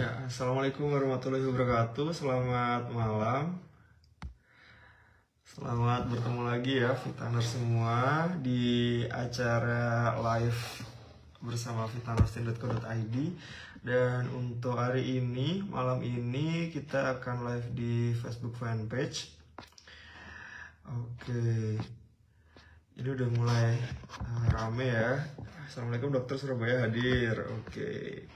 Ya, Assalamualaikum warahmatullahi wabarakatuh. Selamat malam. Selamat bertemu lagi ya, Vitaners semua di acara live bersama vitaners.co.id. Dan untuk hari ini, malam ini kita akan live di Facebook fanpage. Oke, ini udah mulai rame ya. Assalamualaikum Dokter Surabaya hadir. Oke.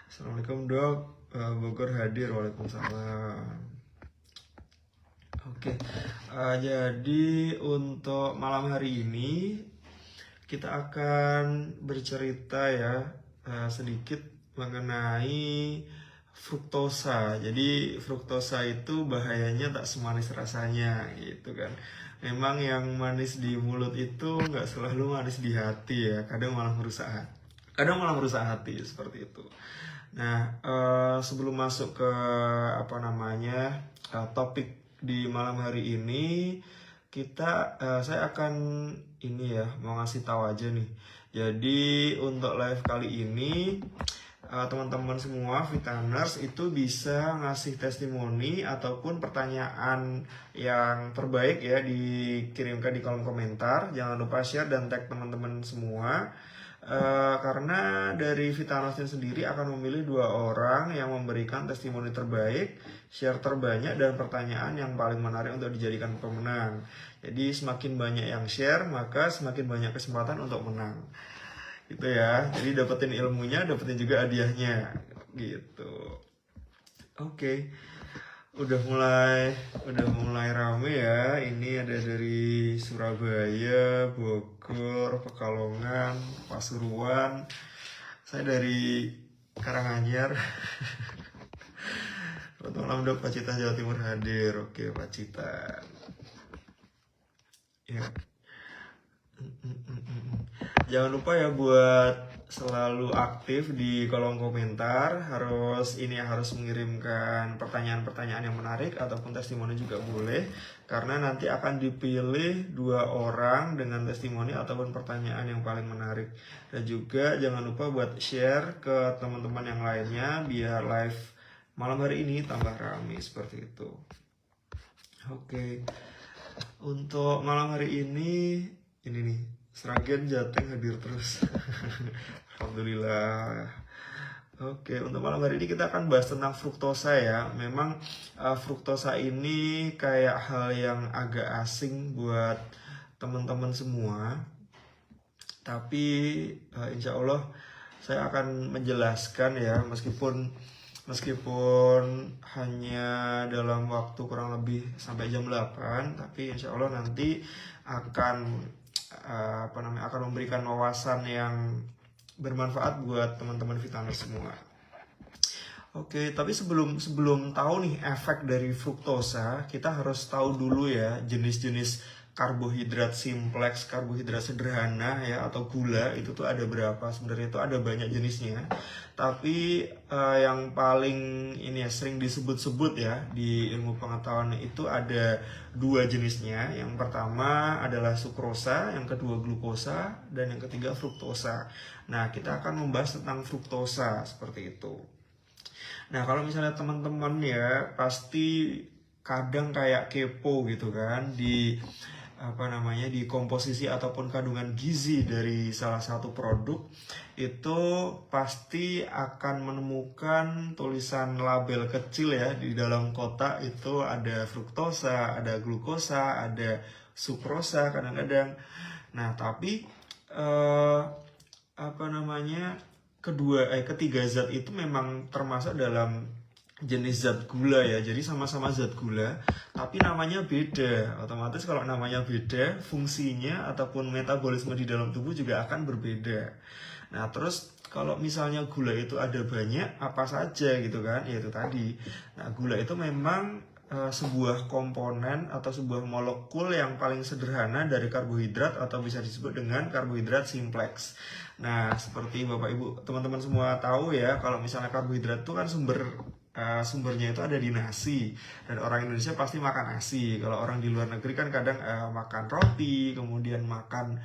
Assalamualaikum Dok, Bogor hadir. Waalaikumsalam. Oke, jadi untuk malam hari ini kita akan bercerita ya sedikit mengenai fruktosa. Jadi fruktosa itu bahayanya tak semanis rasanya gitu kan. Memang yang manis di mulut itu nggak selalu manis di hati ya. Kadang malah merusak hati seperti itu. Nah, sebelum masuk ke topik di malam hari ini, saya akan mau ngasih tahu aja nih. Jadi untuk live kali ini teman-teman semua Vitaners itu bisa ngasih testimoni ataupun pertanyaan yang terbaik ya, dikirimkan di kolom komentar. Jangan lupa share dan tag teman-teman semua. Karena dari Vitanosnya sendiri akan memilih 2 orang yang memberikan testimoni terbaik, share terbanyak, dan pertanyaan yang paling menarik untuk dijadikan pemenang. Jadi semakin banyak yang share, maka semakin banyak kesempatan untuk menang. Gitu ya. Jadi dapetin ilmunya, dapetin juga hadiahnya. Gitu. Oke. Udah mulai rame ya. Ini ada dari Surabaya, Bogor, Pekalongan, Pasuruan. Saya dari Karanganyar. Selamat malam Dok, Pacitan Jawa Timur hadir. Oke, Pacitan. Ya. Jangan lupa ya buat selalu aktif di kolom komentar. Harus mengirimkan pertanyaan-pertanyaan yang menarik ataupun testimoni juga boleh, karena nanti akan dipilih 2 orang dengan testimoni ataupun pertanyaan yang paling menarik. Dan juga jangan lupa buat share ke teman-teman yang lainnya biar live malam hari ini tambah ramai seperti itu. Oke. Untuk malam hari ini nih, Sragen Jateng hadir terus. Alhamdulillah. Oke, untuk malam hari ini kita akan bahas tentang fruktosa ya. Memang fruktosa ini kayak hal yang agak asing buat teman-teman semua. Tapi insya Allah saya akan menjelaskan ya, meskipun hanya dalam waktu kurang lebih sampai jam 8, tapi insya Allah nanti akan memberikan wawasan yang bermanfaat buat teman-teman Vitaners semua. Oke, tapi sebelum tahu nih efek dari fruktosa, kita harus tahu dulu ya jenis-jenis karbohidrat simplex, karbohidrat sederhana ya, atau gula itu tuh ada berapa. Sebenarnya itu ada banyak jenisnya. Tapi yang paling sering disebut-sebut ya di ilmu pengetahuan itu ada 2 jenisnya. Yang pertama adalah sukrosa, yang kedua glukosa, dan yang ketiga fruktosa. Nah, kita akan membahas tentang fruktosa seperti itu. Nah, kalau misalnya teman-teman ya pasti kadang kayak kepo gitu kan di komposisi ataupun kandungan gizi dari salah satu produk, itu pasti akan menemukan tulisan label kecil ya di dalam kotak. Itu ada fruktosa, ada glukosa, ada sukrosa kadang-kadang. Nah, tapi ketiga zat itu memang termasuk dalam jenis zat gula ya. Jadi sama-sama zat gula, tapi namanya beda. Otomatis kalau namanya beda, fungsinya ataupun metabolisme di dalam tubuh juga akan berbeda. Nah, terus kalau misalnya gula itu ada banyak, apa saja gitu kan, ya itu tadi. Nah, gula itu memang sebuah komponen atau sebuah molekul yang paling sederhana dari karbohidrat, atau bisa disebut dengan karbohidrat simplex. Nah, seperti Bapak Ibu teman-teman semua tahu ya, kalau misalnya karbohidrat itu kan sumber sumbernya itu ada di nasi, dan orang Indonesia pasti makan nasi. Kalau orang di luar negeri kan kadang makan roti, kemudian makan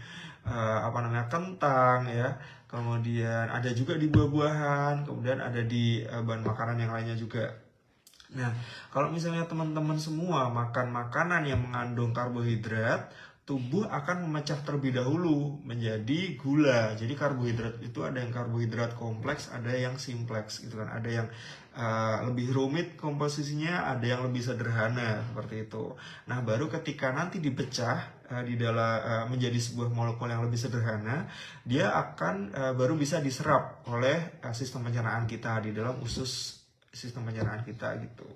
kentang ya, kemudian ada juga di buah-buahan, kemudian ada di bahan makanan yang lainnya juga. Nah, kalau misalnya teman-teman semua makan makanan yang mengandung karbohidrat, tubuh akan memecah terlebih dahulu menjadi gula. Jadi karbohidrat itu ada yang karbohidrat kompleks, ada yang simpleks gitu kan. Ada yang lebih rumit komposisinya, ada yang lebih sederhana seperti itu. Nah, baru ketika nanti dipecah di dalam menjadi sebuah molekul yang lebih sederhana, dia akan baru bisa diserap oleh sistem pencernaan kita di dalam usus sistem pencernaan kita gitu.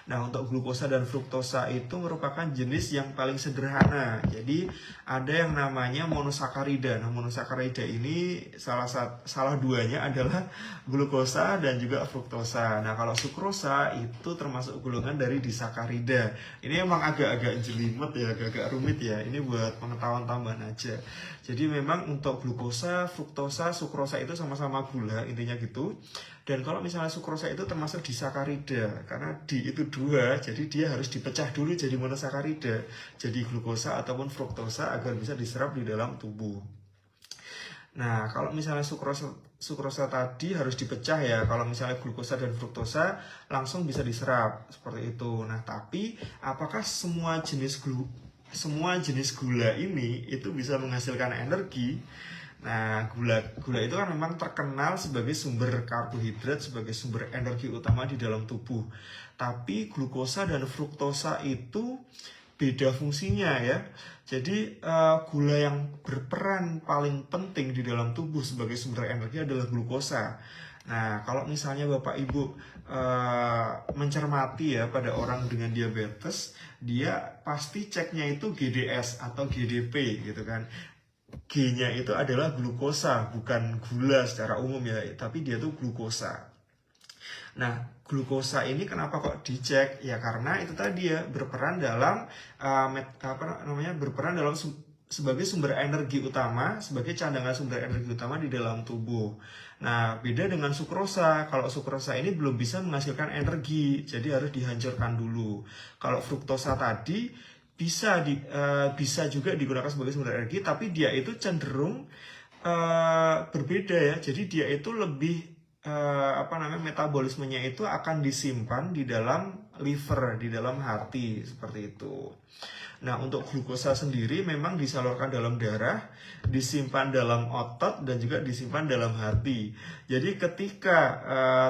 Nah, untuk glukosa dan fruktosa itu merupakan jenis yang paling sederhana. Jadi ada yang namanya monosakarida. Nah, monosakarida ini salah duanya adalah glukosa dan juga fruktosa. Nah, kalau sukrosa itu termasuk golongan dari disakarida. Ini emang agak-agak jelimet ya, agak-agak rumit ya. Ini buat pengetahuan tambahan aja. Jadi memang untuk glukosa, fruktosa, sukrosa itu sama-sama gula, intinya gitu. Dan kalau misalnya sukrosa itu termasuk disakarida, karena di itu dua, jadi dia harus dipecah dulu jadi monosakarida, jadi glukosa ataupun fruktosa agar bisa diserap di dalam tubuh. Nah, kalau misalnya sukrosa tadi harus dipecah ya, kalau misalnya glukosa dan fruktosa langsung bisa diserap seperti itu. Nah, tapi apakah semua jenis gula ini itu bisa menghasilkan energi? Nah, gula itu kan memang terkenal sebagai sumber karbohidrat, sebagai sumber energi utama di dalam tubuh. Tapi glukosa dan fruktosa itu beda fungsinya ya. Jadi gula yang berperan paling penting di dalam tubuh sebagai sumber energi adalah glukosa. Nah, kalau misalnya Bapak Ibu mencermati ya pada orang dengan diabetes, dia pasti ceknya itu GDS atau GDP gitu kan. G-nya itu adalah glukosa, bukan gula secara umum ya, tapi dia tuh glukosa. Nah, glukosa ini kenapa kok dicek? Ya karena itu tadi ya berperan dalam berperan dalam sebagai sumber energi utama, sebagai cadangan sumber energi utama di dalam tubuh. Nah, beda dengan sukrosa. Kalau sukrosa ini belum bisa menghasilkan energi, jadi harus dihancurkan dulu. Kalau fruktosa tadi bisa juga digunakan sebagai sumber energi, tapi dia itu cenderung berbeda ya. Jadi dia itu lebih metabolismenya itu akan disimpan di dalam liver, di dalam hati seperti itu. Nah, untuk glukosa sendiri memang disalurkan dalam darah, disimpan dalam otot, dan juga disimpan dalam hati. Jadi ketika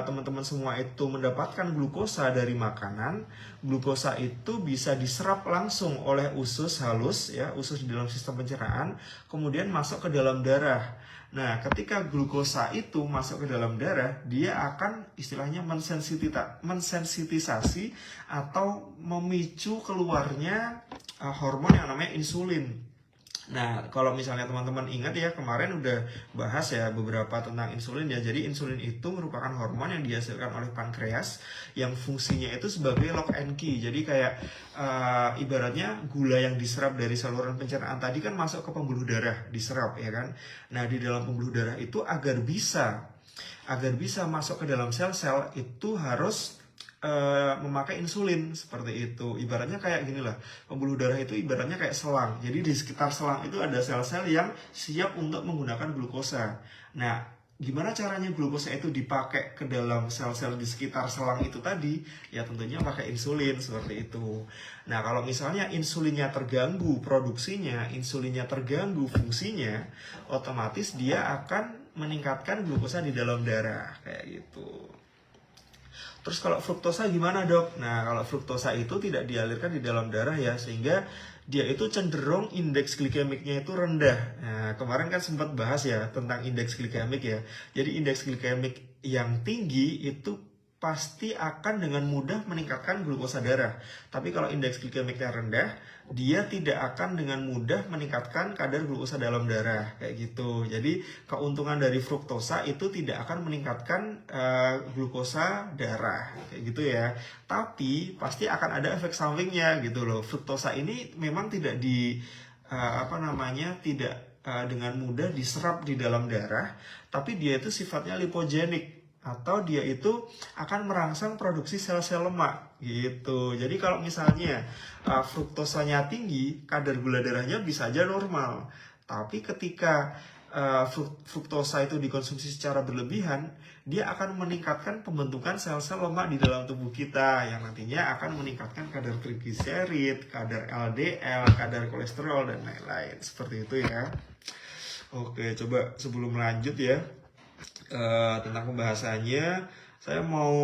teman-teman semua itu mendapatkan glukosa dari makanan, glukosa itu bisa diserap langsung oleh usus halus, ya, usus di dalam sistem pencernaan, kemudian masuk ke dalam darah. Nah, ketika glukosa itu masuk ke dalam darah, dia akan istilahnya mensensitisasi atau memicu keluarnya hormon yang namanya insulin. Nah, kalau misalnya teman-teman ingat ya, kemarin udah bahas ya beberapa tentang insulin ya. Jadi insulin itu merupakan hormon yang dihasilkan oleh pankreas yang fungsinya itu sebagai lock and key. Jadi kayak ibaratnya gula yang diserap dari saluran pencernaan tadi kan masuk ke pembuluh darah, diserap ya kan. Nah, di dalam pembuluh darah itu agar bisa masuk ke dalam sel-sel itu harus memakai insulin seperti itu. Ibaratnya kayak gini lah, pembuluh darah itu ibaratnya kayak selang. Jadi di sekitar selang itu ada sel-sel yang siap untuk menggunakan glukosa. Nah, gimana caranya glukosa itu dipakai ke dalam sel-sel di sekitar selang itu tadi? Ya tentunya pakai insulin seperti itu. Nah, kalau misalnya insulinnya terganggu produksinya, insulinnya terganggu fungsinya, otomatis dia akan meningkatkan glukosa di dalam darah kayak gitu. Terus kalau fruktosa gimana dok? Nah, kalau fruktosa itu tidak dialirkan di dalam darah ya, sehingga dia itu cenderung indeks glikemiknya itu rendah. Nah, kemarin kan sempat bahas ya tentang indeks glikemik ya. Jadi indeks glikemik yang tinggi itu pasti akan dengan mudah meningkatkan glukosa darah. Tapi kalau indeks glikemiknya rendah, dia tidak akan dengan mudah meningkatkan kadar glukosa dalam darah kayak gitu. Jadi keuntungan dari fruktosa itu tidak akan meningkatkan glukosa darah kayak gitu ya. Tapi pasti akan ada efek sampingnya gitu loh. Fruktosa ini memang tidak dengan mudah diserap di dalam darah, tapi dia itu sifatnya lipogenik. atau dia itu akan merangsang produksi sel-sel lemak gitu. Jadi kalau misalnya fruktosanya tinggi, kadar gula darahnya bisa aja normal. Tapi ketika fruktosa itu dikonsumsi secara berlebihan, dia akan meningkatkan pembentukan sel-sel lemak di dalam tubuh kita yang nantinya akan meningkatkan kadar trigliserid, kadar LDL, kadar kolesterol dan lain-lain. Seperti itu ya. Oke, coba sebelum lanjut ya tentang pembahasannya, saya mau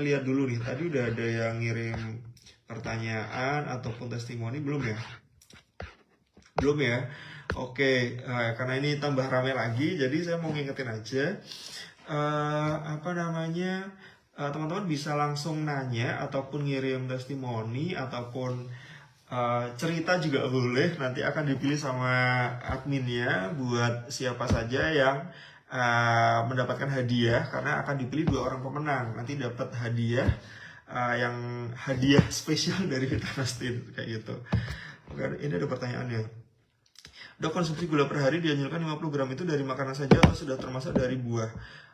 lihat dulu nih. Tadi udah ada yang ngirim pertanyaan ataupun testimoni belum ya? Belum ya? Oke, karena ini tambah ramai lagi, jadi saya mau ngingetin aja. Teman-teman bisa langsung nanya ataupun ngirim testimoni ataupun cerita juga boleh, nanti akan dipilih sama adminnya buat siapa saja yang mendapatkan hadiah, karena akan dipilih 2 orang pemenang, nanti dapat hadiah yang hadiah spesial dari Vitanostin kayak gitu. Oke, ini ada pertanyaannya. Dok, konsumsi gula per hari dianjurkan 50 gram itu dari makanan saja atau sudah termasuk dari buah?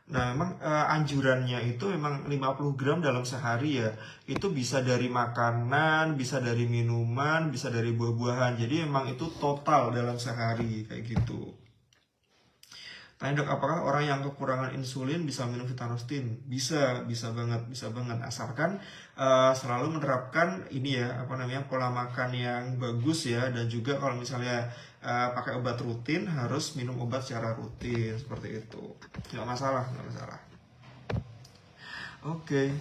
Nah, memang anjurannya itu memang 50 gram dalam sehari ya. Itu bisa dari makanan, bisa dari minuman, bisa dari buah-buahan. Jadi memang itu total dalam sehari kayak gitu. Tanya dok, apakah orang yang kekurangan insulin bisa minum Vitanostin? Bisa banget, asalkan selalu menerapkan ini ya, pola makan yang bagus ya, dan juga kalau misalnya pakai obat rutin harus minum obat secara rutin seperti itu. Nggak masalah. Oke.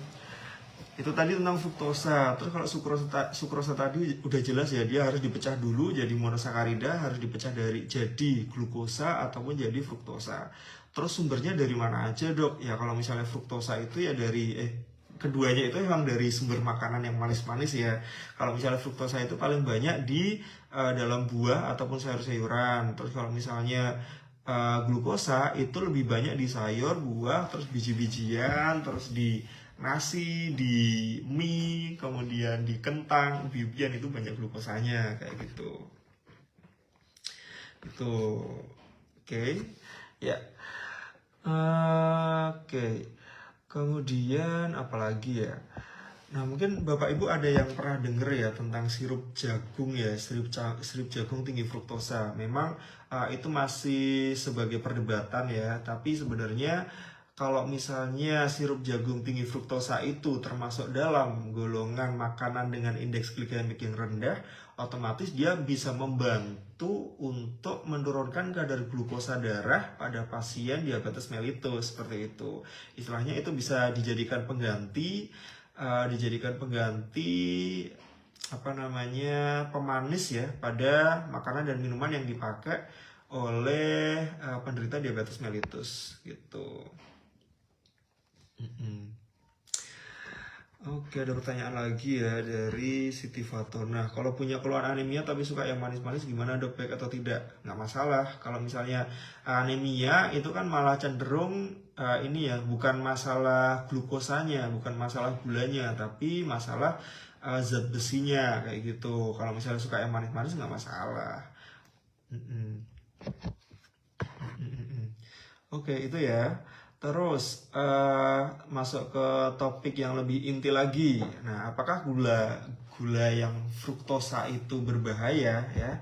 Itu tadi tentang fruktosa. Terus kalau sukrosa tadi udah jelas ya, dia harus dipecah dulu jadi monosakarida, harus dipecah dari jadi glukosa ataupun jadi fruktosa. Terus sumbernya dari mana aja dok? Ya kalau misalnya fruktosa itu ya dari keduanya itu memang dari sumber makanan yang manis-manis ya. Kalau misalnya fruktosa itu paling banyak di dalam buah ataupun sayur-sayuran. Terus kalau misalnya glukosa itu lebih banyak di sayur, buah, terus biji-bijian, terus di nasi, di mie, kemudian di kentang, ubi-ubian, itu banyak glukosanya kayak gitu. Itu oke. Ya. Oke. Kemudian apalagi ya? Nah, mungkin Bapak Ibu ada yang pernah denger ya tentang sirup jagung ya, sirup jagung tinggi fruktosa. Memang itu masih sebagai perdebatan ya, tapi sebenarnya kalau misalnya sirup jagung tinggi fruktosa itu termasuk dalam golongan makanan dengan indeks glikemik yang rendah, otomatis dia bisa membantu untuk menurunkan kadar glukosa darah pada pasien diabetes mellitus seperti itu. Istilahnya itu bisa dijadikan pengganti pemanis ya pada makanan dan minuman yang dipakai oleh penderita diabetes mellitus gitu. Oke, ada pertanyaan lagi ya dari Siti Faton. Nah, kalau punya keluhan anemia tapi suka yang manis-manis gimana dok, baik atau tidak? Nggak masalah. Kalau misalnya anemia itu kan malah cenderung ini ya, bukan masalah glukosanya, bukan masalah gulanya, tapi masalah zat besinya kayak gitu. Kalau misalnya suka yang manis-manis nggak masalah. Oke, itu ya. Terus masuk ke topik yang lebih inti lagi. Nah, apakah gula yang fruktosa itu berbahaya ya?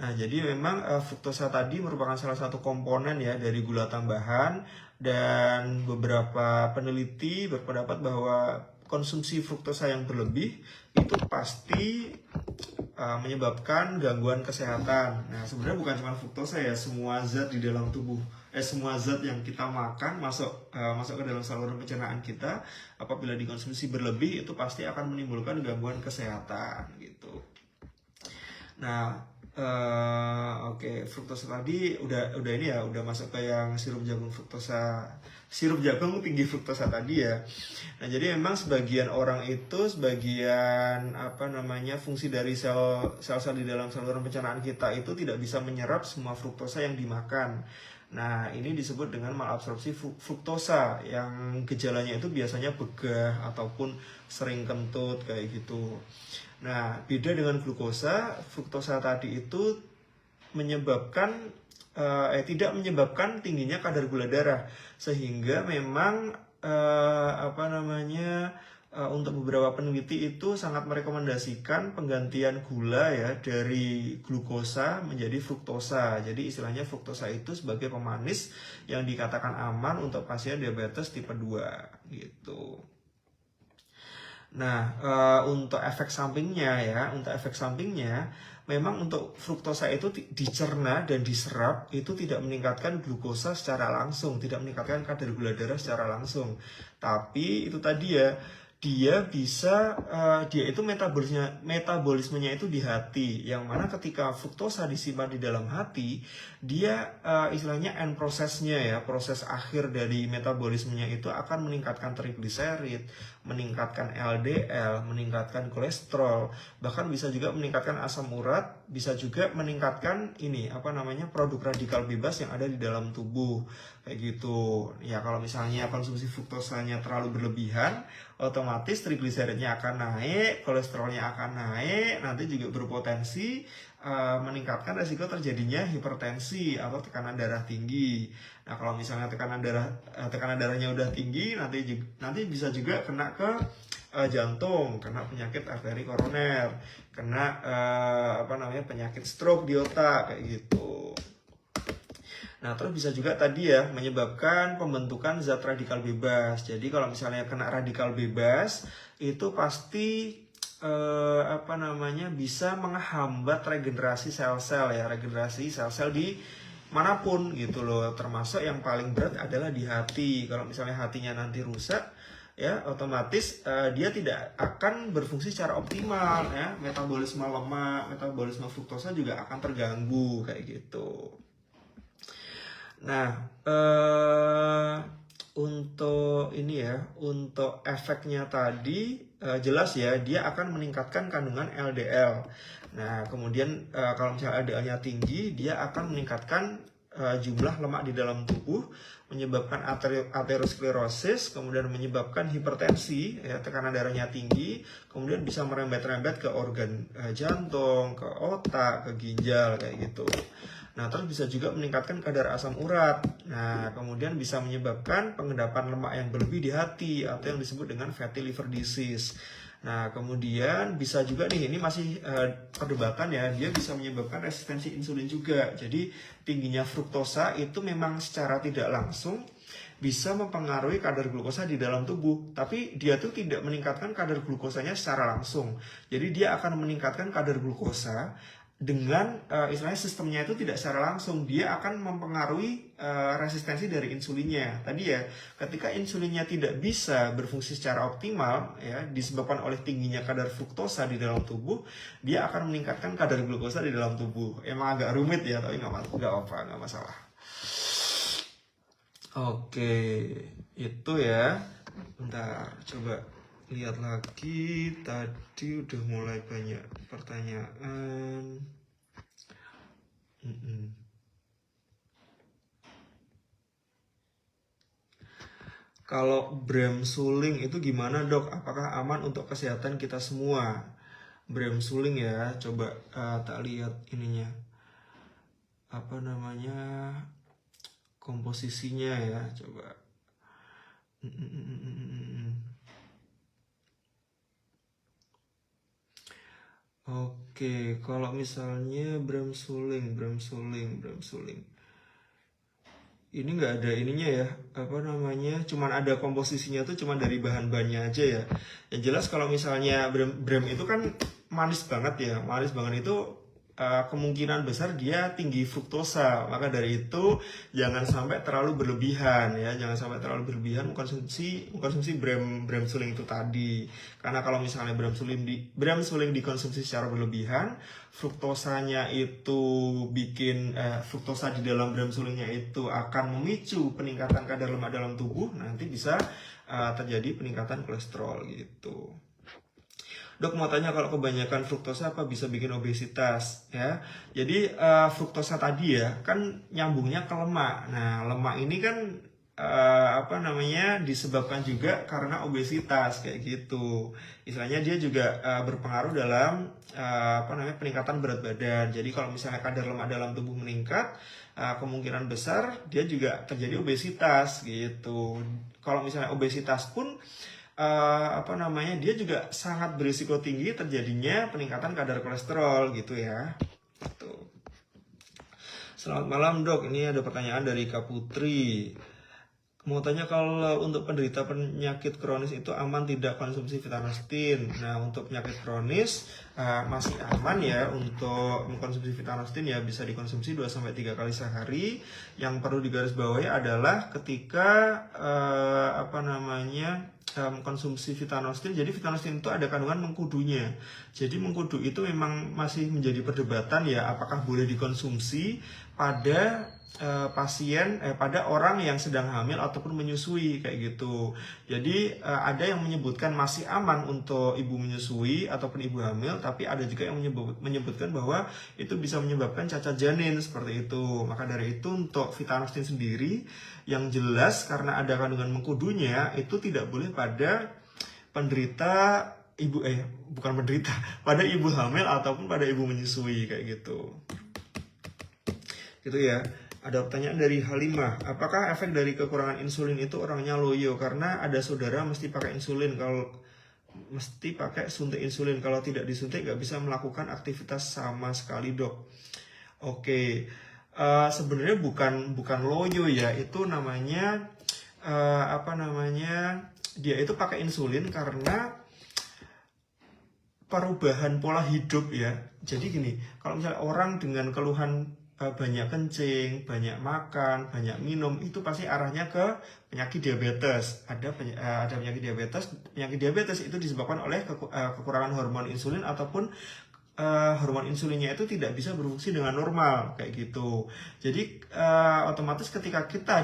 Nah, jadi memang fruktosa tadi merupakan salah satu komponen ya dari gula tambahan, dan beberapa peneliti berpendapat bahwa konsumsi fruktosa yang berlebih itu pasti menyebabkan gangguan kesehatan. Nah, sebenarnya bukan cuma fruktosa ya, semua zat di dalam tubuh, semua zat yang kita makan masuk ke dalam saluran pencernaan kita, apabila dikonsumsi berlebih itu pasti akan menimbulkan gangguan kesehatan gitu. Nah, oke, fruktosa tadi udah ini ya, udah masuk ke yang sirup jagung tinggi fruktosa tadi ya. Nah, jadi memang sebagian orang itu, fungsi dari sel-sel di dalam saluran pencernaan kita itu tidak bisa menyerap semua fruktosa yang dimakan. Nah, ini disebut dengan malabsorpsi fruktosa, yang gejalanya itu biasanya begah ataupun sering kentut kayak gitu. Nah, beda dengan glukosa, fruktosa tadi itu menyebabkan tidak menyebabkan tingginya kadar gula darah, sehingga memang untuk beberapa peneliti itu sangat merekomendasikan penggantian gula ya dari glukosa menjadi fruktosa. Jadi istilahnya fruktosa itu sebagai pemanis yang dikatakan aman untuk pasien diabetes tipe 2 gitu. Nah, untuk efek sampingnya memang untuk fruktosa itu dicerna dan diserap itu tidak meningkatkan glukosa secara langsung, tidak meningkatkan kadar gula darah secara langsung. Tapi itu tadi ya, dia itu metabolismenya itu di hati, yang mana ketika fruktosa disimpan di dalam hati, dia istilahnya end prosesnya ya, proses akhir dari metabolismenya itu akan meningkatkan trigliserid, meningkatkan LDL, meningkatkan kolesterol, bahkan bisa juga meningkatkan asam urat, bisa juga meningkatkan produk radikal bebas yang ada di dalam tubuh kayak gitu. Ya kalau misalnya konsumsi fruktosanya terlalu berlebihan, otomatis trigliseridnya akan naik, kolesterolnya akan naik, nanti juga berpotensi meningkatkan resiko terjadinya hipertensi atau tekanan darah tinggi. Nah kalau misalnya tekanan darahnya udah tinggi, nanti bisa juga kena ke jantung, kena penyakit arteri koroner, kena penyakit stroke di otak kayak gitu. Nah, terus bisa juga tadi ya menyebabkan pembentukan zat radikal bebas. Jadi kalau misalnya kena radikal bebas, itu pasti bisa menghambat regenerasi sel-sel ya, regenerasi sel-sel di manapun gitu loh. Termasuk yang paling berat adalah di hati. Kalau misalnya hatinya nanti rusak, ya otomatis dia tidak akan berfungsi secara optimal ya. Metabolisme lemak, metabolisme fruktosa juga akan terganggu kayak gitu. Nah, untuk efeknya tadi jelas ya, dia akan meningkatkan kandungan LDL. Nah, kemudian kalau misalnya LDL-nya tinggi, dia akan meningkatkan jumlah lemak di dalam tubuh, menyebabkan aterosklerosis, kemudian menyebabkan hipertensi, ya, tekanan darahnya tinggi, kemudian bisa merembet-rembet ke organ jantung, ke otak, ke ginjal kayak gitu. Nah, terus bisa juga meningkatkan kadar asam urat. Nah, kemudian bisa menyebabkan pengendapan lemak yang berlebih di hati atau yang disebut dengan fatty liver disease. Nah, kemudian bisa juga nih, ini masih perdebatan ya, dia bisa menyebabkan resistensi insulin juga. Jadi, tingginya fruktosa itu memang secara tidak langsung bisa mempengaruhi kadar glukosa di dalam tubuh, tapi dia tuh tidak meningkatkan kadar glukosanya secara langsung. Jadi dia akan meningkatkan kadar glukosa dengan istilahnya sistemnya itu tidak secara langsung, dia akan mempengaruhi resistensi dari insulinnya. Tadi ya, ketika insulinnya tidak bisa berfungsi secara optimal ya, disebabkan oleh tingginya kadar fruktosa di dalam tubuh, dia akan meningkatkan kadar glukosa di dalam tubuh. Emang agak rumit ya, tapi nggak masalah. Oke, itu ya. Bentar, coba lihat lagi, tadi udah mulai banyak pertanyaan. Kalau Bramsuling itu gimana dok? Apakah aman untuk kesehatan kita semua? Bramsuling ya, coba tak lihat ininya. Komposisinya ya, coba. Oke, kalau misalnya Bramsuling. Ini nggak ada ininya ya, cuman ada komposisinya tuh cuman dari bahan-bahannya aja ya. Yang jelas kalau misalnya Bram itu kan manis banget ya, itu kemungkinan besar dia tinggi fruktosa. Maka dari itu jangan sampai terlalu berlebihan ya, mengkonsumsi Bramsuling itu tadi. Karena kalau misalnya Bramsuling dikonsumsi secara berlebihan, fruktosanya itu fruktosa di dalam Bramsulingnya itu akan memicu peningkatan kadar lemak dalam tubuh, nanti bisa terjadi peningkatan kolesterol gitu. Dok mau tanya, kalau kebanyakan fruktosa apa bisa bikin obesitas ya? Jadi fruktosa tadi ya kan nyambungnya ke lemak. Nah, lemak ini kan apa namanya disebabkan juga karena obesitas kayak gitu. Istilahnya dia juga berpengaruh dalam apa namanya peningkatan berat badan. Jadi kalau misalnya kadar lemak dalam tubuh meningkat, kemungkinan besar dia juga terjadi obesitas gitu. Kalau misalnya obesitas pun apa namanya dia juga sangat berisiko tinggi terjadinya peningkatan kadar kolesterol gitu ya. Tuh. Selamat malam dok, ini ada pertanyaan dari Kak Putri. Mau tanya kalau untuk penderita penyakit kronis itu aman tidak konsumsi Vitanostin? Nah untuk penyakit kronis masih aman ya untuk mengkonsumsi Vitanostin ya bisa dikonsumsi 2-3 kali sehari. Yang perlu digarisbawahi adalah ketika apa namanya mengkonsumsi Vitanostin. Jadi Vitanostin itu ada kandungan mengkudunya. Jadi mengkudu itu memang masih menjadi perdebatan ya apakah boleh dikonsumsi pada pasien pada orang yang sedang hamil ataupun menyusui kayak gitu. Jadi ada yang menyebutkan masih aman untuk ibu menyusui ataupun ibu hamil, tapi ada juga yang menyebutkan bahwa itu bisa menyebabkan cacat janin seperti itu. Maka dari itu untuk Vitanostin sendiri yang jelas karena ada kandungan mengkudunya itu tidak boleh pada penderita bukan penderita pada ibu hamil ataupun pada ibu menyusui kayak gitu. Gitu ya. Ada pertanyaan dari Halimah, apakah efek dari kekurangan insulin itu orangnya loyo? Karena ada saudara mesti pakai insulin, kalau mesti pakai suntik insulin, kalau tidak disuntik nggak bisa melakukan aktivitas sama sekali dok. Oke, sebenarnya bukan loyo ya, itu namanya apa namanya dia itu pakai insulin karena perubahan pola hidup ya. Jadi gini, kalau misalnya orang dengan keluhan banyak kencing, banyak makan, banyak minum, itu pasti arahnya ke penyakit diabetes. Ada penyakit diabetes. Penyakit diabetes itu disebabkan oleh kekurangan hormon insulin ataupun hormon insulinnya itu tidak bisa berfungsi dengan normal kayak gitu. Jadi otomatis ketika kita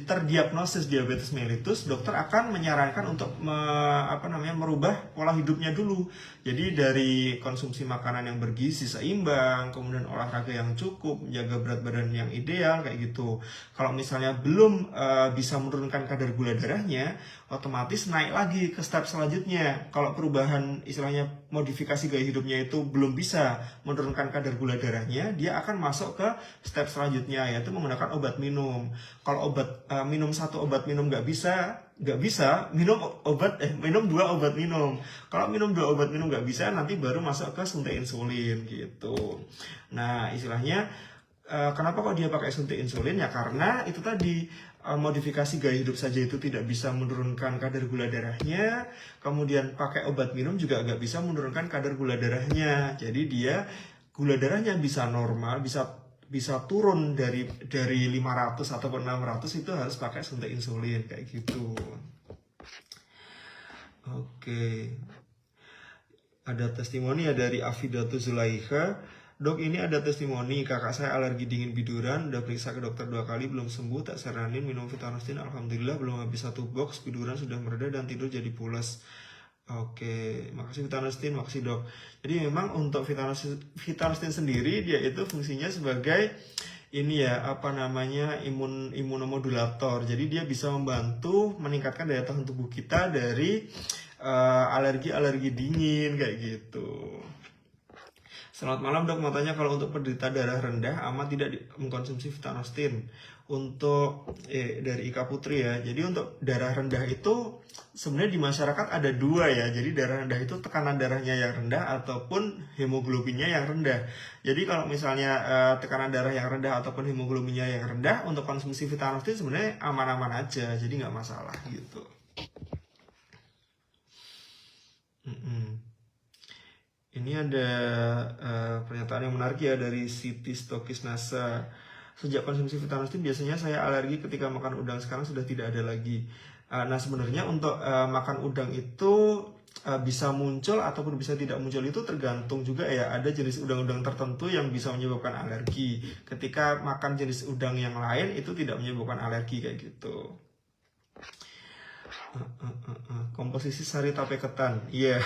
terdiagnosis diabetes mellitus, dokter akan menyarankan untuk merubah pola hidupnya dulu. Jadi dari konsumsi makanan yang bergizi seimbang, kemudian olahraga yang cukup, menjaga berat badan yang ideal kayak gitu. Kalau misalnya belum bisa menurunkan kadar gula darahnya, otomatis naik lagi ke step selanjutnya. Kalau perubahan istilahnya modifikasi gaya hidupnya itu belum bisa menurunkan kadar gula darahnya, dia akan masuk ke step selanjutnya yaitu menggunakan obat minum. Kalau minum satu obat minum nggak bisa minum 2 obat minum. Kalau minum 2 obat minum nggak bisa, nanti baru masuk ke suntik insulin gitu. Nah istilahnya kenapa kok dia pakai suntik insulin ya karena itu tadi modifikasi gaya hidup saja itu tidak bisa menurunkan kadar gula darahnya, kemudian pakai obat minum juga nggak bisa menurunkan kadar gula darahnya. Jadi dia gula darahnya bisa normal, bisa turun dari 500 ataupun 600 itu harus pakai suntik insulin kayak gitu. Oke. Ada testimoni ya dari Afidatu Zulaikha. Dok, ini ada testimoni kakak saya alergi dingin biduran, udah periksa ke dokter 2 kali belum sembuh, tak saranin minum Vitanostin, alhamdulillah belum habis 1 box, biduran sudah mereda dan tidur jadi pulas. Oke, makasih Vitanostin, makasih dok. Jadi memang untuk Vitanostin sendiri dia itu fungsinya sebagai ini ya imunomodulator. Jadi dia bisa membantu meningkatkan daya tahan tubuh kita dari alergi dingin kayak gitu. Selamat malam dok, mau tanya kalau untuk penderita darah rendah aman tidak mengkonsumsi Vitanostin? Untuk dari Ika Putri ya. Jadi untuk darah rendah itu sebenarnya di masyarakat ada 2 ya. Jadi darah rendah itu tekanan darahnya yang rendah ataupun hemoglobinnya yang rendah. Jadi kalau misalnya tekanan darah yang rendah ataupun hemoglobinnya yang rendah, untuk konsumsi Vitanostin sebenarnya aman-aman aja. Jadi nggak masalah gitu. Ini ada pernyataan yang menarik ya dari Siti Stokis NASA. Sejak konsumsi Vitanostin biasanya saya alergi ketika makan udang, sekarang sudah tidak ada lagi. Nah sebenarnya untuk makan udang itu bisa muncul ataupun bisa tidak muncul itu tergantung juga ya. Ada jenis udang-udang tertentu yang bisa menyebabkan alergi. Ketika makan jenis udang yang lain itu tidak menyebabkan alergi kayak gitu. Komposisi sari tape ketan, iya. Yeah.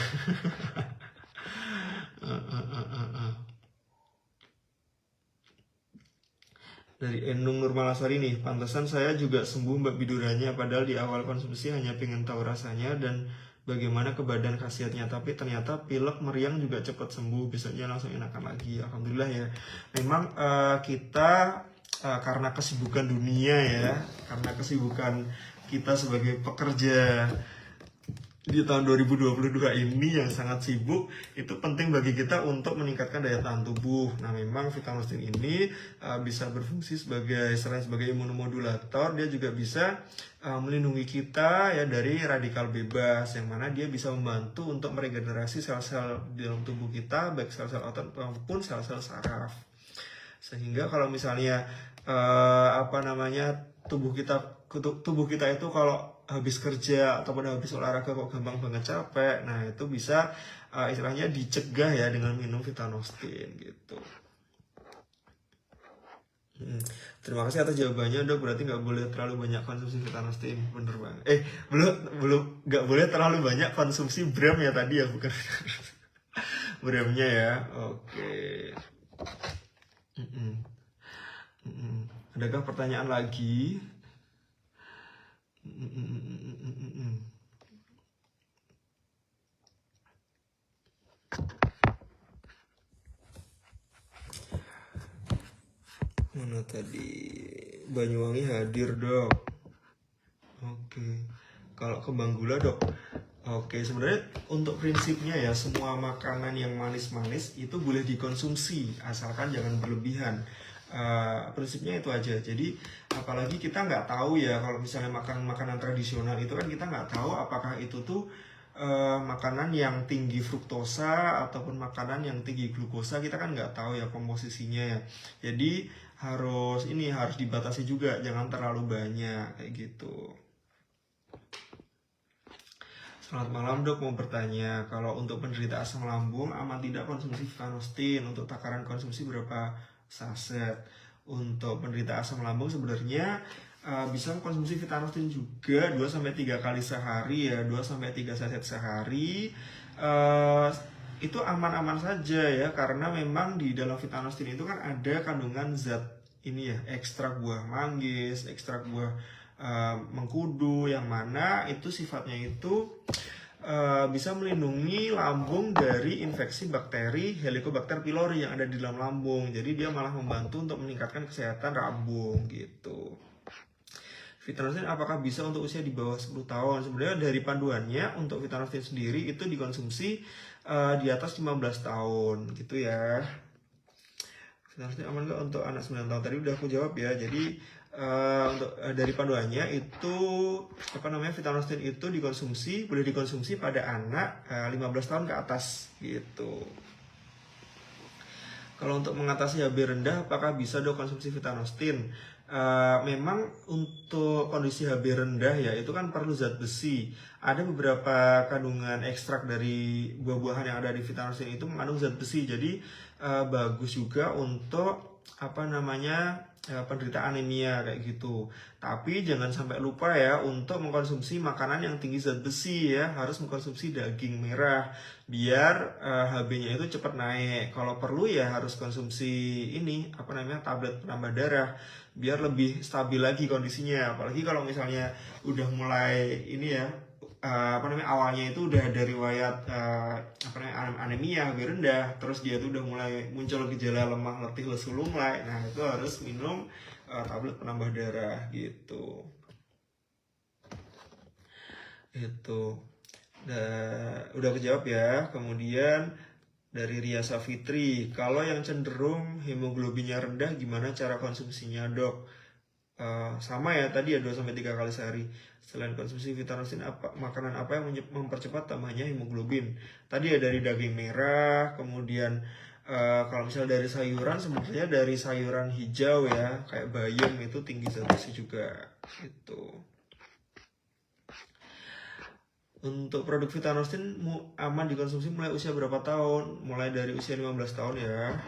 Dari Enung Nurmalasari nih, pantesan saya juga sembuh mbak bidurannya, padahal di awal konsumsi hanya pengen tahu rasanya dan bagaimana ke badan khasiatnya, tapi ternyata pilek meriang juga cepat sembuh, besoknya langsung enakan lagi. Alhamdulillah ya. Memang kita karena kesibukan dunia ya, karena kesibukan kita sebagai pekerja di tahun 2022 ini yang sangat sibuk, itu penting bagi kita untuk meningkatkan daya tahan tubuh. Nah, memang Vitanostin ini bisa berfungsi selain sebagai imunomodulator, dia juga bisa melindungi kita ya dari radikal bebas, yang mana dia bisa membantu untuk meregenerasi sel-sel di dalam tubuh kita, baik sel-sel otot maupun sel-sel saraf. Sehingga kalau misalnya tubuh kita itu kalau habis kerja ataupun habis olahraga kok gampang banget capek, nah itu bisa istilahnya dicegah ya dengan minum Vitanostin gitu. Terima kasih atas jawabannya dok. Berarti nggak boleh terlalu banyak konsumsi Vitanostin, bener banget. Belum nggak boleh terlalu banyak konsumsi Bram ya tadi ya, bukan Bramnya ya. Oke. Adakah pertanyaan lagi? Mana tadi? Banyuwangi hadir dok. Oke. Kalau ke Banggula dok. Oke, sebenarnya untuk prinsipnya ya, semua makanan yang manis-manis itu boleh dikonsumsi asalkan jangan berlebihan. Prinsipnya itu aja. Jadi apalagi kita nggak tahu ya, kalau misalnya makan makanan tradisional itu kan kita nggak tahu apakah itu tuh makanan yang tinggi fruktosa ataupun makanan yang tinggi glukosa, kita kan nggak tahu ya komposisinya ya. Jadi harus dibatasi juga, jangan terlalu banyak kayak gitu. Selamat malam dok, mau bertanya, kalau untuk penderita asam lambung aman tidak konsumsi Vitanostin? Untuk takaran konsumsi berapa saset? Untuk penderita asam lambung sebenarnya bisa konsumsi Vitanostin juga 2-3 kali sehari ya, 2-3 saset sehari. Itu aman-aman saja ya, karena memang di dalam Vitanostin itu kan ada kandungan zat ini ya, ekstrak buah manggis, ekstrak buah mengkudu, yang mana itu sifatnya itu bisa melindungi lambung dari infeksi bakteri Helicobacter pylori yang ada di dalam lambung. Jadi dia malah membantu untuk meningkatkan kesehatan lambung gitu. Vitanostin apakah bisa untuk usia di bawah 10 tahun? Sebenarnya dari panduannya untuk Vitanostin sendiri itu dikonsumsi di atas 15 tahun gitu ya. Vitanostin aman nggak untuk anak 9 tahun? Tadi udah aku jawab ya. Jadi untuk dari panduannya itu Vitanostin itu boleh dikonsumsi pada anak 15 tahun ke atas gitu. Kalau untuk mengatasi HB rendah, apakah bisa dok konsumsi Vitanostin? Memang untuk kondisi HB rendah ya, itu kan perlu zat besi. Ada beberapa kandungan ekstrak dari buah-buahan yang ada di Vitanostin itu mengandung zat besi. Jadi bagus juga untuk penderita anemia kayak gitu. Tapi jangan sampai lupa ya untuk mengkonsumsi makanan yang tinggi zat besi ya. Harus mengkonsumsi daging merah biar HB-nya itu cepat naik. Kalau perlu ya harus konsumsi tablet penambah darah biar lebih stabil lagi kondisinya. Apalagi kalau misalnya udah mulai awalnya itu udah ada riwayat anemia HB rendah, terus dia tuh udah mulai muncul gejala lemah, letih, lesu, lunglai. Nah itu harus minum tablet penambah darah gitu. Itu udah kejawab ya. Kemudian dari Ria Safitri, kalau yang cenderung hemoglobinnya rendah gimana cara konsumsinya dok? Sama ya tadi ya, 2-3 kali sehari. Selain konsumsi Vitanostin, makanan apa yang mempercepat tambahnya hemoglobin? Tadi ya dari daging merah, kemudian kalau misalnya dari sayuran, sebenarnya dari sayuran hijau ya, kayak bayam itu tinggi zat besi juga gitu. Untuk produk Vitanostin aman dikonsumsi mulai usia berapa tahun? Mulai dari usia 15 tahun ya.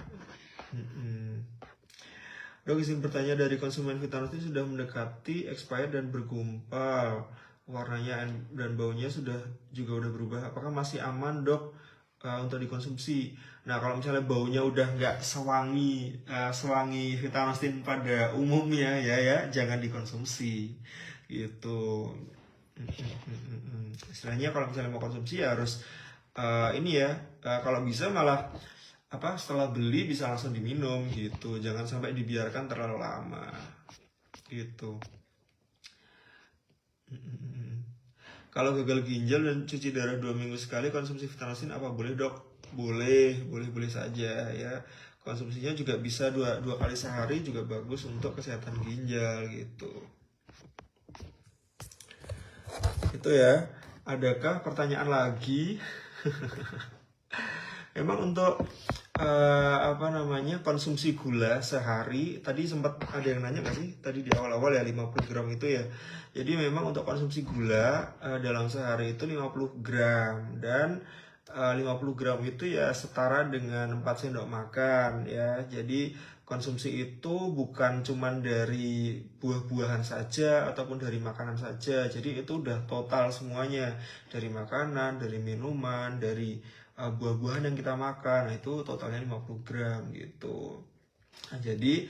Dok, izin bertanya, dari konsumen Vitanostin sudah mendekati expired dan bergumpal, warnanya dan baunya juga udah berubah. Apakah masih aman dok untuk dikonsumsi. Nah, kalau misalnya baunya udah nggak sewangi Vitanostin pada umumnya ya jangan dikonsumsi gitu. Istilahnya kalau misalnya mau konsumsi ya harus ini ya, kalau bisa malah setelah beli bisa langsung diminum gitu, jangan sampai dibiarkan terlalu lama gitu. Kalau gagal ginjal dan cuci darah 2 minggu sekali konsumsi Vitanostin apa boleh dok? Boleh saja ya. Konsumsinya juga bisa dua kali sehari juga bagus untuk kesehatan ginjal gitu. Itu ya. Adakah pertanyaan lagi? Emang untuk konsumsi gula sehari tadi sempat ada yang nanya nggak sih tadi di awal-awal ya 50 gram itu ya. Jadi memang untuk konsumsi gula dalam sehari itu 50 gram dan 50 gram itu ya setara dengan 4 sendok makan ya. Jadi konsumsi itu bukan cuman dari buah-buahan saja ataupun dari makanan saja. Jadi itu udah total semuanya, dari makanan, dari minuman, dari buah-buahan yang kita makan. Nah, itu totalnya 50 gram gitu. Nah, jadi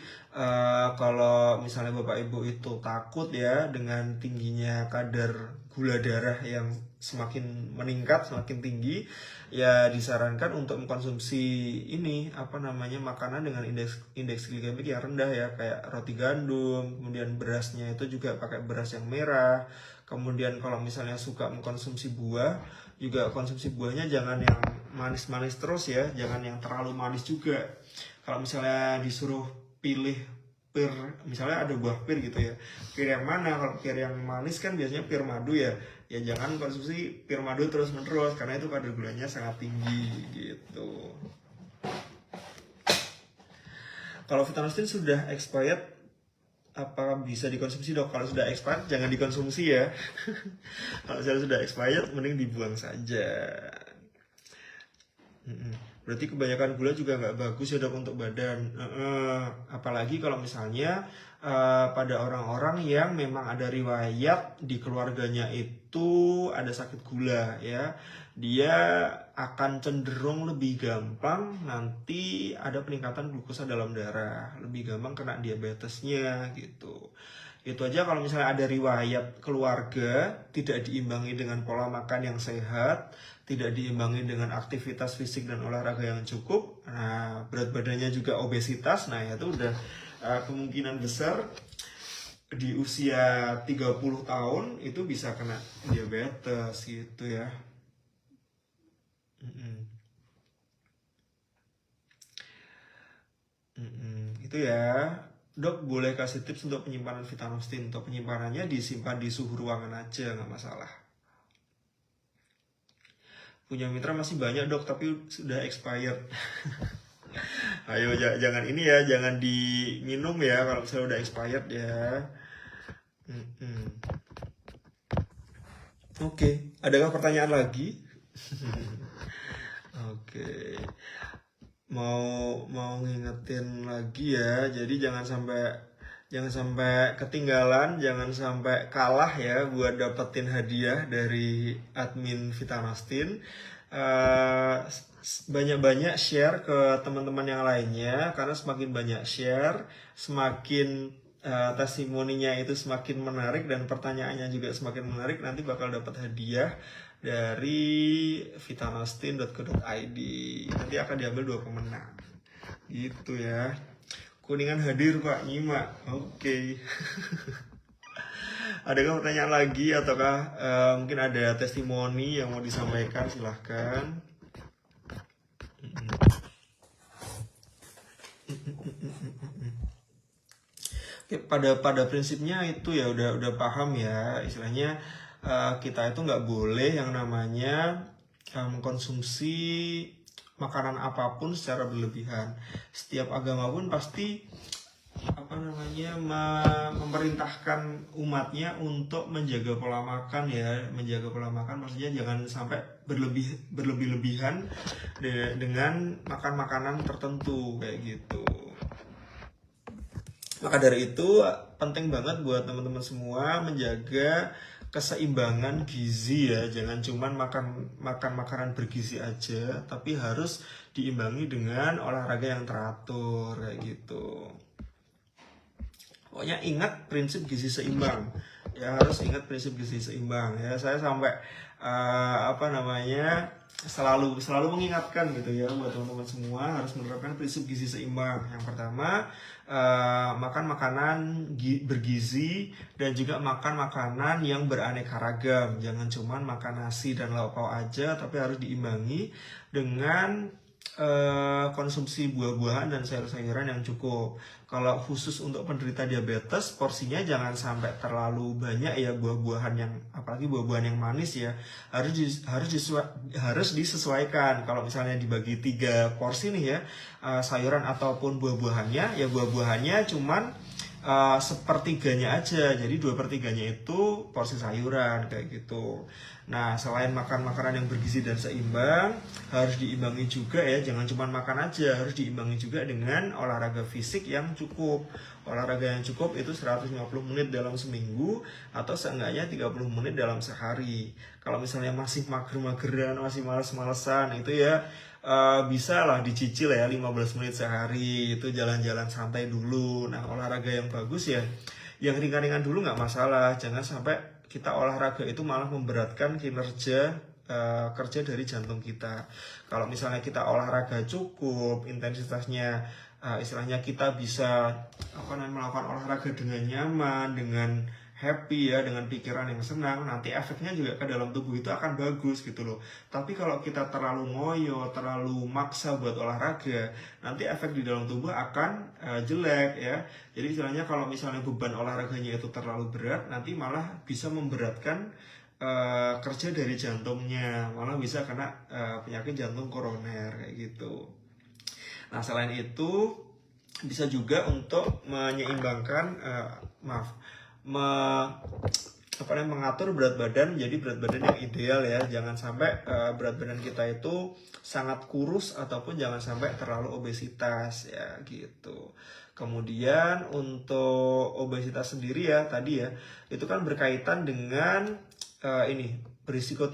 kalau misalnya Bapak Ibu itu takut ya dengan tingginya kadar gula darah yang semakin meningkat, semakin tinggi, ya disarankan untuk mengkonsumsi ini makanan dengan indeks glikemik yang rendah ya, kayak roti gandum, kemudian berasnya itu juga pakai beras yang merah. Kemudian kalau misalnya suka mengkonsumsi buah, juga konsumsi buahnya jangan yang manis-manis terus ya, jangan yang terlalu manis juga. Kalau misalnya disuruh pilih pir, misalnya ada buah pir gitu ya, pir yang mana? Kalau pir yang manis kan biasanya pir madu ya jangan konsumsi pir madu terus-menerus karena itu kadar gulanya sangat tinggi gitu. Kalau Vitanostin sudah expired, apa bisa dikonsumsi dok? Kalau sudah expired jangan dikonsumsi ya. Kalau sudah expired mending dibuang saja. Berarti kebanyakan gula juga nggak bagus ya dok untuk badan. Apalagi kalau misalnya pada orang-orang yang memang ada riwayat di keluarganya itu ada sakit gula ya, dia akan cenderung lebih gampang nanti ada peningkatan glukosa dalam darah, lebih gampang kena diabetesnya gitu. Itu aja kalau misalnya ada riwayat keluarga tidak diimbangi dengan pola makan yang sehat, tidak diimbangi dengan aktivitas fisik dan olahraga yang cukup, nah berat badannya juga obesitas, nah itu udah kemungkinan besar di usia 30 tahun itu bisa kena diabetes gitu ya. Itu ya. Dok, boleh kasih tips untuk penyimpanan Vitanostin? Untuk penyimpanannya disimpan di suhu ruangan aja, nggak masalah. Punya mitra masih banyak dok, tapi sudah expired. Ayo jangan ini ya, jangan diminum ya kalau misalnya udah expired ya. Oke, adakah pertanyaan lagi? Oke. Mau ngingetin lagi ya, jadi jangan sampai ketinggalan, jangan sampai kalah ya buat dapetin hadiah dari admin Vitanostin. Banyak-banyak share ke teman-teman yang lainnya, karena semakin banyak share, semakin testimoninya itu semakin menarik dan pertanyaannya juga semakin menarik, nanti bakal dapat hadiah dari vitanostin.co.id. Nanti akan diambil 2 pemenang gitu ya. Kuningan hadir Pak, nyimak. Oke. Adakah pertanyaan lagi ataukah mungkin ada testimoni yang mau disampaikan? Silahkan. Oke, pada prinsipnya itu ya udah paham ya, istilahnya kita itu nggak boleh yang namanya mengkonsumsi makanan apapun secara berlebihan. Setiap agama pun pasti memerintahkan umatnya untuk menjaga pola makan ya, menjaga pola makan maksudnya jangan sampai berlebihan dengan makan makanan tertentu kayak gitu. Maka dari itu penting banget buat teman-teman semua menjaga keseimbangan gizi ya, jangan cuman makan makanan bergizi aja, tapi harus diimbangi dengan olahraga yang teratur kayak gitu. Pokoknya ingat prinsip gizi seimbang ya, harus ingat prinsip gizi seimbang ya. Saya sampai selalu mengingatkan gitu ya buat teman-teman semua harus menerapkan prinsip gizi seimbang. Yang pertama, makan makanan bergizi dan juga makan makanan yang beraneka ragam. Jangan cuma makan nasi dan lauk pauk aja, tapi harus diimbangi dengan konsumsi buah-buahan dan sayur-sayuran yang cukup. Kalau khusus untuk penderita diabetes, porsinya jangan sampai terlalu banyak ya buah-buahan yang, apalagi buah-buahan yang manis ya, harus disesuaikan. Kalau misalnya dibagi 3 porsi nih ya, sayuran ataupun buah-buahannya, ya buah-buahannya cuman sepertiganya aja, jadi 2/3-nya itu porsi sayuran kayak gitu. Nah, selain makan makanan yang bergizi dan seimbang, harus diimbangi juga ya, jangan cuma makan aja, harus diimbangi juga dengan olahraga fisik yang cukup. Olahraga yang cukup itu 150 menit dalam seminggu atau seenggaknya 30 menit dalam sehari. Kalau misalnya masih mager-mageran, masih males-malesan, itu ya bisa lah dicicil ya 15 menit sehari, itu jalan-jalan santai dulu. Nah, olahraga yang bagus ya, yang ringan-ringan dulu nggak masalah. Jangan sampai kita olahraga itu malah memberatkan kinerja kerja dari jantung kita. Kalau misalnya kita olahraga cukup, intensitasnya istilahnya kita bisa melakukan olahraga dengan nyaman, dengan happy ya, dengan pikiran yang senang, nanti efeknya juga ke dalam tubuh itu akan bagus gitu loh. Tapi kalau kita terlalu ngoyo, terlalu maksa buat olahraga, nanti efek di dalam tubuh akan jelek ya. Jadi istilahnya kalau misalnya beban olahraganya itu terlalu berat, nanti malah bisa memberatkan kerja dari jantungnya, malah bisa kena penyakit jantung koroner kayak gitu. Nah, selain itu bisa juga untuk menyeimbangkan mengatur berat badan jadi berat badan yang ideal ya. Jangan sampai berat badan kita itu sangat kurus ataupun jangan sampai terlalu obesitas ya gitu. Kemudian untuk obesitas sendiri ya tadi ya, itu kan berkaitan dengan berisiko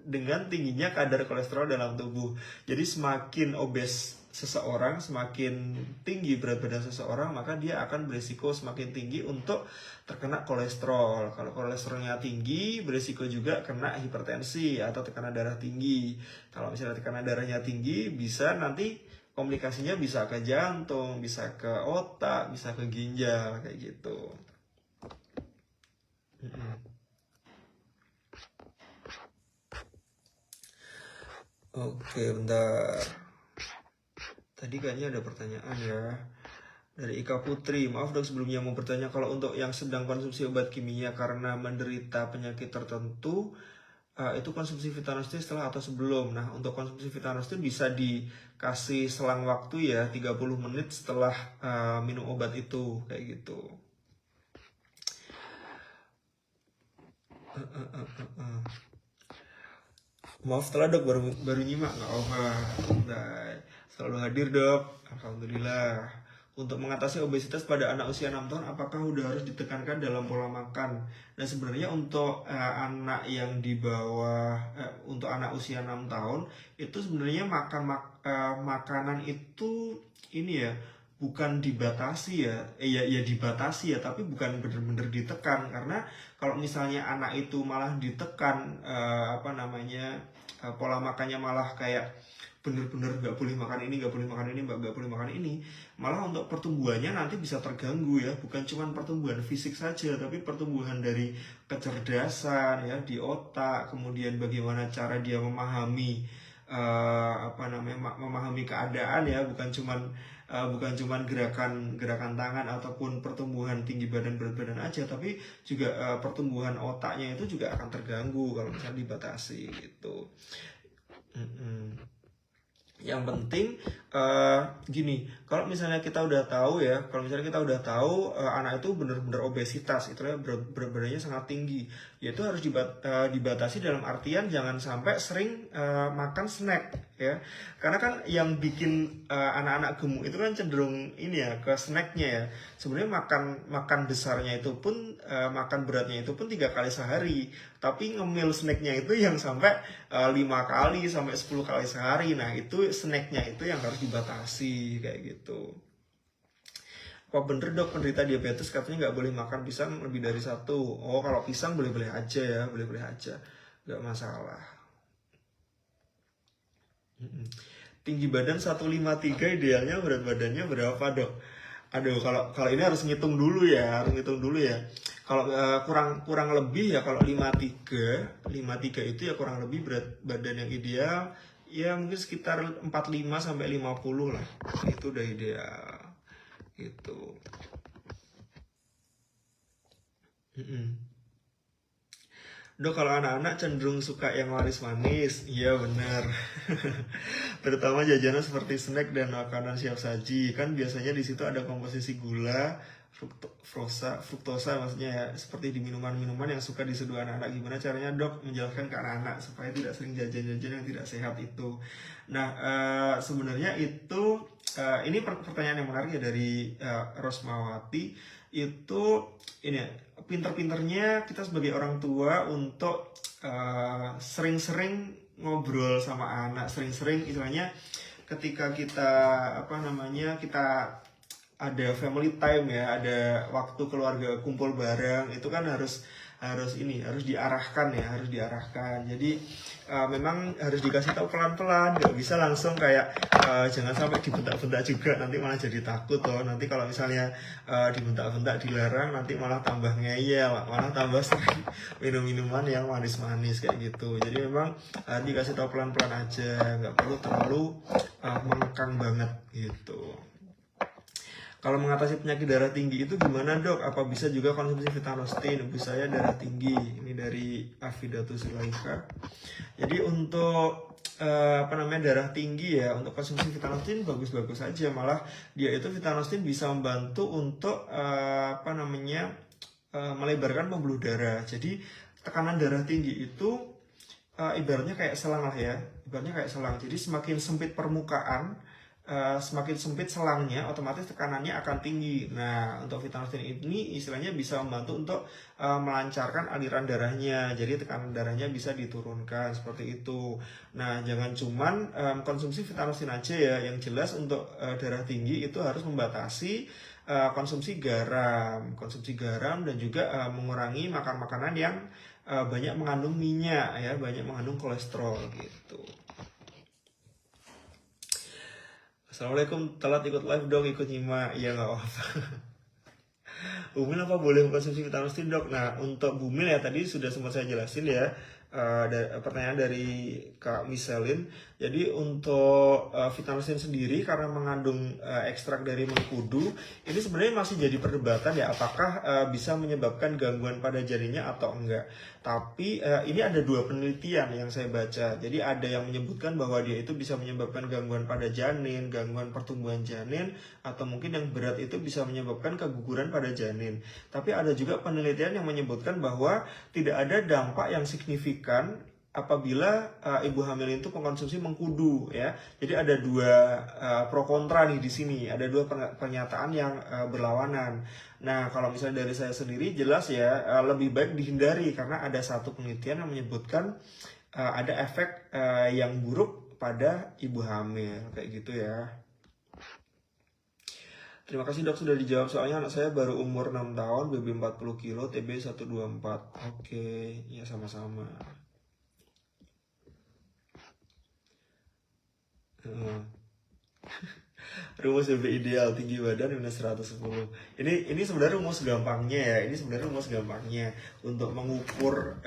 dengan tingginya kadar kolesterol dalam tubuh. Jadi semakin obes seseorang, semakin tinggi berat badan seseorang, maka dia akan berisiko semakin tinggi untuk terkena kolesterol. Kalau kolesterolnya tinggi, berisiko juga kena hipertensi atau tekanan darah tinggi. Kalau misalnya tekanan darahnya tinggi, bisa nanti komplikasinya bisa ke jantung, bisa ke otak, bisa ke ginjal kayak gitu. Oke, bentar. Tadi kayaknya ada pertanyaan ya dari Ika Putri. Maaf dok, sebelumnya mau bertanya, kalau untuk yang sedang konsumsi obat kimia karena menderita penyakit tertentu, itu konsumsi Vitanostin setelah atau sebelum? Nah, untuk konsumsi Vitanostin bisa dikasih selang waktu ya, 30 menit setelah minum obat itu kayak gitu. Maaf telah dok, baru nyimak, nggak apa-apa. Selalu hadir dok, alhamdulillah. Untuk mengatasi obesitas pada anak usia 6 tahun, apakah udah harus ditekankan dalam pola makan? Nah, sebenarnya untuk anak yang di bawah, untuk anak usia 6 tahun, itu sebenarnya makanan itu ini ya, bukan dibatasi ya, ya dibatasi ya, tapi bukan benar-benar ditekan. Karena kalau misalnya anak itu malah ditekan, pola makannya malah kayak bener-bener nggak boleh makan ini, nggak boleh makan ini, nggak boleh makan ini, malah untuk pertumbuhannya nanti bisa terganggu ya. Bukan cuma pertumbuhan fisik saja, tapi pertumbuhan dari kecerdasan ya di otak, kemudian bagaimana cara dia memahami memahami keadaan ya, bukan cuman gerakan tangan ataupun pertumbuhan tinggi badan berat badan aja, tapi juga pertumbuhan otaknya itu juga akan terganggu kalau misalnya dibatasi gitu. Yang penting gini, kalau misalnya kita udah tahu ya, kalau misalnya kita udah tahu anak itu benar-benar obesitas, itu ya berat badannya sangat tinggi, yaitu harus dibatasi dalam artian jangan sampai sering makan snack ya, karena kan yang bikin anak-anak gemuk itu kan cenderung ini ya ke snacknya ya. Sebenarnya makan besarnya itu pun makan beratnya itu pun 3 kali sehari, tapi ngemil snacknya itu yang sampai 5 kali sampai 10 kali sehari. Nah itu snacknya itu yang harus dibatasi kayak gitu. Apa bener dok penderita diabetes katanya nggak boleh makan pisang lebih dari 1? Oh kalau pisang boleh-boleh aja ya, boleh-boleh aja, nggak masalah. Tinggi badan 153, idealnya berat badannya berapa dok? Aduh, kalau ini harus ngitung dulu ya, harus ngitung dulu ya. Kalau kurang lebih ya, kalau 53 itu ya kurang lebih berat badan yang ideal ya mungkin sekitar 45 sampai 50 lah. Itu udah ideal. Gitu. Dok, kalau anak-anak cenderung suka yang manis-manis, iya benar. Terutama jajanan seperti snack dan makanan siap saji, kan biasanya di situ ada komposisi gula, fruktosa maksudnya ya, seperti di minuman-minuman yang suka diseduh anak-anak. Gimana caranya dok menjelaskan ke anak-anak supaya tidak sering jajan-jajan yang tidak sehat itu? Nah, sebenarnya itu ini pertanyaan yang menarik ya dari Rosmawati. Itu ini ya, pinter-pinternya kita sebagai orang tua untuk sering-sering ngobrol sama anak, sering-sering istilahnya ketika kita kita ada family time ya, ada waktu keluarga kumpul bareng, itu kan harus diarahkan ya, harus diarahkan. Jadi memang harus dikasih tahu pelan-pelan, nggak bisa langsung kayak jangan sampai dibentak-bentak juga, nanti malah jadi takut loh. Nanti kalau misalnya dibentak-bentak, dilarang, nanti malah tambah ngeyel, malah tambah sering minum minuman yang manis-manis kayak gitu. Jadi memang dikasih tahu pelan-pelan aja, nggak perlu terlalu mengekang banget gitu. Kalau mengatasi penyakit darah tinggi itu gimana dok? Apa bisa juga konsumsi Vitanostin? Ibu saya darah tinggi. Ini dari Afidatus Zulaika. Jadi untuk darah tinggi ya, untuk konsumsi Vitanostin bagus-bagus aja. Malah dia itu Vitanostin bisa membantu untuk melebarkan pembuluh darah. Jadi tekanan darah tinggi itu ibaratnya kayak selang lah ya. Ibaratnya kayak selang. Jadi semakin sempit permukaan, semakin sempit selangnya, otomatis tekanannya akan tinggi. Nah, untuk Vitanostin ini istilahnya bisa membantu untuk melancarkan aliran darahnya. Jadi tekanan darahnya bisa diturunkan seperti itu. Nah, jangan cuman konsumsi Vitanostin aja ya. Yang jelas untuk darah tinggi itu harus membatasi konsumsi garam dan juga mengurangi makan makanan yang banyak mengandung minyak ya, banyak mengandung kolesterol gitu. Assalamualaikum, telat ikut live dong, ikut nyimak. Iya nggak apa-apa. Bumil apa boleh mengkonsumsi Vitanostin dok? Nah untuk Bumil ya tadi sudah sempat saya jelasin ya. Pertanyaan dari Kak Miselin. Jadi untuk Vitanostin sendiri karena mengandung ekstrak dari mengkudu, ini sebenarnya masih jadi perdebatan ya apakah bisa menyebabkan gangguan pada janinnya atau enggak. Tapi ini ada 2 penelitian yang saya baca. Jadi ada yang menyebutkan bahwa dia itu bisa menyebabkan gangguan pada janin, gangguan pertumbuhan janin, atau mungkin yang berat itu bisa menyebabkan keguguran pada janin. Tapi ada juga penelitian yang menyebutkan bahwa tidak ada dampak yang signifikan apabila ibu hamil itu mengkonsumsi mengkudu ya. Jadi ada 2 pro kontra nih di sini. Ada 2 pernyataan yang berlawanan. Nah, kalau misalnya dari saya sendiri jelas ya lebih baik dihindari karena ada 1 penelitian yang menyebutkan ada efek yang buruk pada ibu hamil kayak gitu ya. Terima kasih dok sudah dijawab, soalnya anak saya baru umur 6 tahun, BB 40 kilo, TB 124. Oke, ya sama-sama. Rumus BB ideal tinggi badan minus 110. Ini sebenarnya rumus gampangnya ya. Ini sebenarnya rumus gampangnya untuk mengukur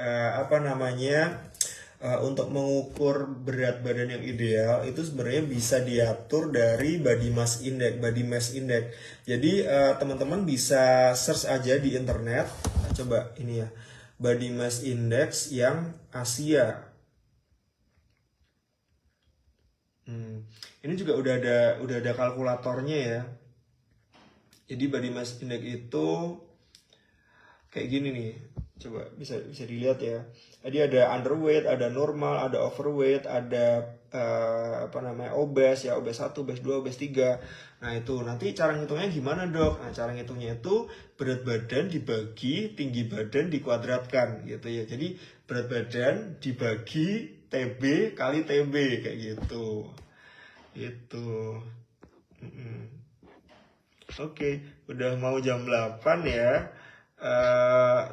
untuk mengukur berat badan yang ideal itu sebenarnya bisa diatur dari body mass index. Jadi teman-teman bisa search aja di internet. Coba ini ya, body mass index yang Asia. Ini juga udah ada kalkulatornya ya. Jadi body mass index itu kayak gini nih. Coba bisa dilihat ya. Jadi ada underweight, ada normal, ada overweight, ada obes ya, obes 1, obes 2, obes 3. Nah, itu nanti cara ngitungnya gimana, Dok? Nah, cara ngitungnya itu berat badan dibagi tinggi badan dikuadratkan gitu ya. Jadi berat badan dibagi TB kali TB kayak gitu. Itu. Oke, udah mau jam 8 ya.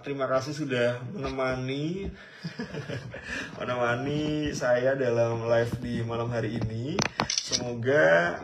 Terima kasih sudah menemani saya dalam live di malam hari ini. Semoga